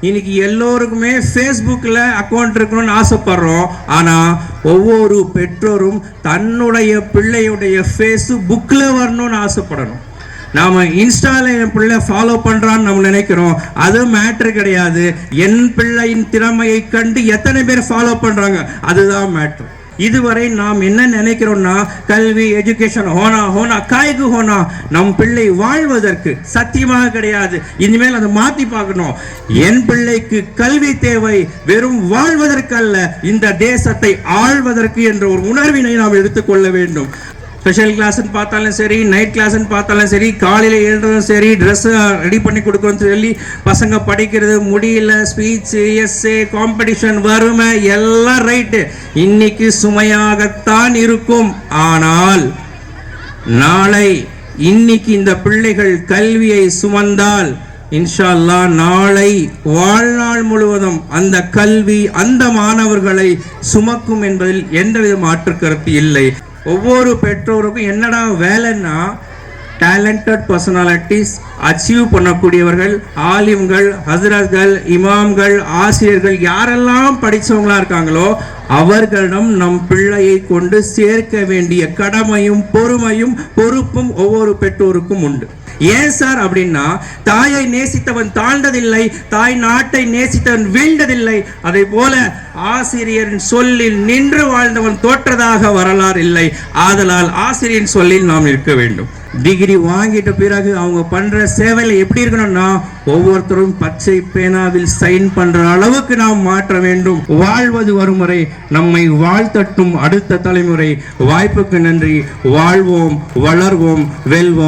இன்னைக்கு எல்லோருக்குமே ஃபேஸ்புக்கில் அக்கௌண்ட் இருக்கணும்னு ஆசைப்படுறோம். ஆனால் ஒவ்வொரு பெற்றோரும் தன்னுடைய பிள்ளையுடைய ஃபேஸ்புக்கில் வரணும்னு ஆசைப்படணும். நாம் இன்ஸ்டாவில் என் பிள்ளை ஃபாலோ பண்ணுறான்னு நம்ம நினைக்கிறோம். அது மேட்ரு கிடையாது. என் பிள்ளையின் திறமையை கண்டு எத்தனை பேர் ஃபாலோ பண்ணுறாங்க, அதுதான் மேட்ரு. இதுவரை நாம் என்ன நினைக்கிறோம்னா, கல்வி எஜுகேஷன் ஹோனா காய்கு ஹோனா, நம் பிள்ளை வாழ்வதற்கு சத்தியமாக கிடையாது. இனிமேல் அதை மாற்றி பார்க்கணும். என் பிள்ளைக்கு கல்வி தேவை, வெறும் வாழ்வதற்கு அல்ல, இந்த தேசத்தை ஆள்வதற்கு என்ற ஒரு உணர்வினை நாம் எடுத்துக்கொள்ள வேண்டும். ஸ்பெஷல் கிளாஸ்ன்னு பார்த்தாலும் சரி, நைட் கிளாஸ்ன்னு பார்த்தாலும் சரி, காலையில் எழுறதும் சரி, ட்ரெஸ்ஸு ரெடி பண்ணி கொடுக்கணும்னு சொல்லி பசங்க படிக்கிறது முடியல, ஸ்பீச்சு, எஸ்ஏ, காம்படிஷன், வறுமை எல்லாம் ரைட்டு, இன்னைக்கு சுமையாகத்தான் இருக்கும். ஆனால் நாளை இன்னைக்கு இந்த பிள்ளைகள் கல்வியை சுமந்தால் இன்ஷா அல்லாஹ் நாளை வாழ்நாள் முழுவதும் அந்த கல்வி அந்த மாணவர்களை சுமக்கும் என்பதில் எந்தவித மாற்று கருத்து இல்லை. ஒவ்வொரு பெற்றோருக்கும் என்னடா வேலைன்னா, டேலண்டட் பர்சனாலிட்டிஸ் அச்சீவ் பண்ணக்கூடியவர்கள், ஆலிம்கள், ஹஸ்ரத்கள், இமாம்கள், ஆசிரியர்கள், யாரெல்லாம் படித்தவங்களா இருக்காங்களோ அவர்களிடம் நம் பிள்ளையை கொண்டு சேர்க்க வேண்டிய கடமையும் பொறுப்பும் ஒவ்வொரு பெற்றோருக்கும் உண்டு. ஏன் சார் அப்படின்னா, தாயை நேசித்தவன் தாழ்ந்ததில்லை, தாய் நாட்டை நேசித்தவன் வீழ்ந்ததில்லை. அதை போல ஆசிரியரின் சொல்லில் நின்று வாழ்ந்தவன் தோற்றதாக வரலாறு இல்லை. ஆதலால் ஆசிரியரின் சொல்லில் நாம் இருக்க வேண்டும். டிகிரி வாங்கிட்ட பிறகு அவங்க பண்ற சேவையில் எப்படி இருக்கணும்னா, ஒவ்வொருத்தரும் பச்சை பேனாவில் சைன் பண்ற அளவுக்கு நாம் மாற்ற வேண்டும். வாழ்வது வரும் வரை நம்மை வாழ்த்தட்டும் அடுத்த தலைமுறை. வாய்ப்புக்கு நன்றி. வாழ்வோம், வளர்வோம், வெல்வோம்.